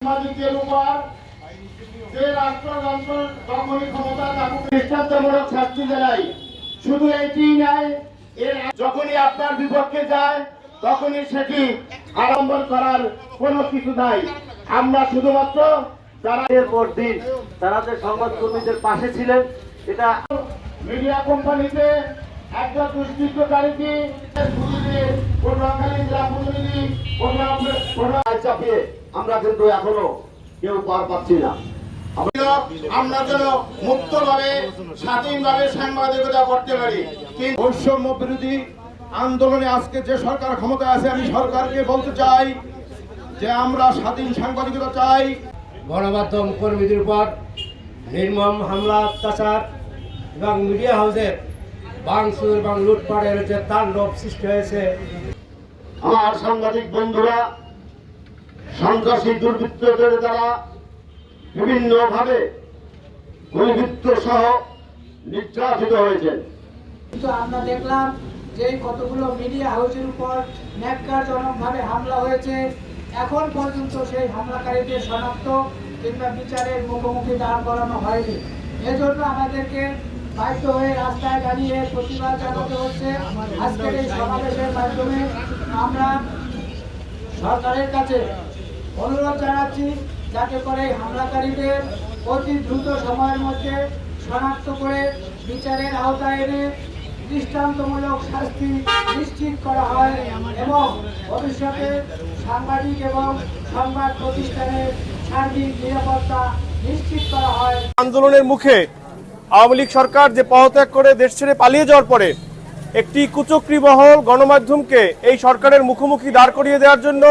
সাংবাদিকদের উপর যে রাষ্ট্রযন্ত্র দখল ক্ষমতা তাকে দৃষ্টান্তমূলক শাস্তি দেয়। শুধু এটি নয়, এর যখনই আপনার বিপক্ষে যায় তখনই সেটি আড়ম্বর করার কোনো কিছু নাই। আমরা শুধুমাত্র যারা এর পর দিন তারা যে সংবাদকর্মীদের পাশে ছিলেন, এটা মিডিয়া কোম্পানিতে একটা দুষ্কৃতকারীকে চাপিয়ে আমরা কিন্তু এখনো কেউ পার পাচ্ছি না। আমরা যেন মুক্তভাবে স্বাধীনভাবে সাংবাদিকতা করতে পারি। বৈষম্য বিরোধী আন্দোলনে আজকে যে সরকার ক্ষমতায় আছে, আমি সরকারকে বলতে চাই যে আমরা স্বাধীন সাংবাদিকতা চাই। গণমাধ্যম কর্মীদের উপর নির্মম হামলা, অত্যাচার এবং মিডিয়া হাউসের ভাঙচুর এবং লুটপাটের যে তাণ্ডব সৃষ্টি হয়েছে, আমার সাংবাদিক বন্ধুরা সন্ত্রাসী দুর্বৃত্তদের দ্বারা বিভিন্নভাবে গুলিবিদ্ধ সহ নির্যাতিত হয়েছেন। কিন্তু আমরা দেখলাম যে কতগুলো মিডিয়া হাউসের উপর ন্যাক্কারজনকভাবে হামলা হয়েছে। এখন পর্যন্ত সেই হামলাকারীদের শনাক্ত কিংবা বিচারের মুখোমুখি দাঁড় করানো হয়নি। এজন্য আমাদেরকে বাধ্য হয়ে রাস্তায় দাঁড়িয়ে প্রতিবাদ জানাতে হচ্ছে। আজকের এই সমাবেশের মাধ্যমে আমরা সরকারের কাছে অনুরোধ জানাচ্ছি যাতে করে হামলাকারীদের অতি দ্রুত সময়ের মধ্যে শনাক্ত করে বিচারের আওতায় এনে দৃষ্টান্তমূলক শাস্তি নিশ্চিত করা হয় এবং ভবিষ্যতে সাংবাদিক এবং সংবাদ প্রতিষ্ঠানের সার্বিক নিরাপত্তা নিশ্চিত করা হয়। আন্দোলনের মুখে আওয়ামী লীগ সরকার যে পদত্যাগ করে দেশ ছেড়ে পালিয়ে যাওয়ার পরে একটি কুচক্রী মহল গণমাধ্যমকে এই সরকারের মুখোমুখি দাঁড় করিয়ে দেওয়ার জন্য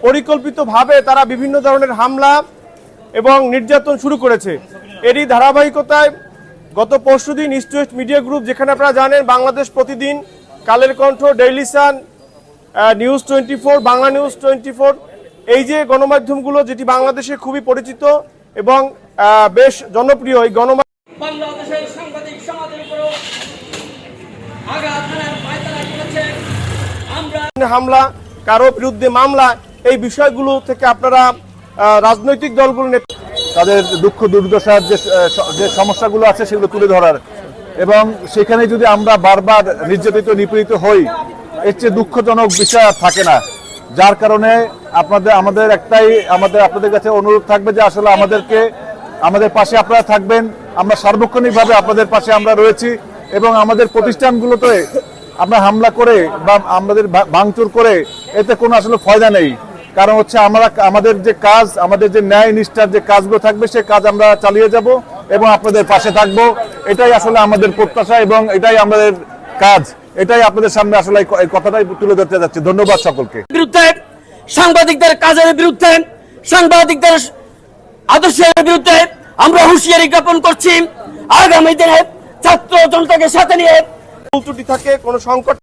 পরিকল্পিতভাবে তারা বিভিন্ন ধরনের হামলা এবং নির্যাতন শুরু করেছে। এরই ধারাবাহিকতায় গত পরশুদিন ইস্ট ওয়েস্ট মিডিয়া গ্রুপ, যেখানে আপনারা জানেন বাংলাদেশ প্রতিদিন, Kaler Kantho, Daily Sun, news 24, Bangla news 24, এই যে গণমাধ্যমগুলো যেটি বাংলাদেশে খুবই পরিচিত এবং বেশ জনপ্রিয়, এই বাংলাদেশের সাংবাদিক সমাজের উপর আঘাত হানার পায়তারা করেছে। আমরা হামলা, কারো বিরুদ্ধে মামলা, এই বিষয়গুলো থেকে আপনারা রাজনৈতিক দলগুলো তাদের দুঃখ দুর্দশার যে সমস্যাগুলো আছে সেগুলো তুলে ধরার, এবং সেখানে যদি আমরা বারবার নির্যাতিত নিপীড়িত হই, এর চেয়ে দুঃখজনক বিষয় আর থাকে না। যার কারণে আপনাদের কাছে অনুরোধ থাকবে যে আসলে আমাদের পাশে আপনারা থাকবেন। আমরা সার্বক্ষণিকভাবে আপনাদের পাশে আমরা রয়েছি এবং আমাদের প্রতিষ্ঠানগুলোতে আমরা হামলা করে বা আমাদের ভাঙচুর করে এতে কোনো আসলে ফায়দা নেই। কারণ হচ্ছে আমাদের যে কাজ, আমাদের যে ন্যায় নিষ্ঠার যে কাজগুলো থাকবে সে কাজ আমরা চালিয়ে যাব এবং আপনাদের পাশে থাকবো। এটাই আসলে আমাদের প্রত্যাশা এবং এটাই আমাদের কাজ। এটাই আপনাদের সামনে আসলে এই কথাটাই তুলে ধরতে যাচ্ছি। ধন্যবাদ সকলকে। বিরুদ্ধে, সাংবাদিকদের কাজের বিরুদ্ধে, সাংবাদিকদের আদর্শের বিরুদ্ধে আমরা হুঁশিয়ারি জ্ঞাপন করছি। আগামী দিনে ছাত্র জনতাকে সাথে নিয়ে ত্রুটি থাকে, কোনো সংকট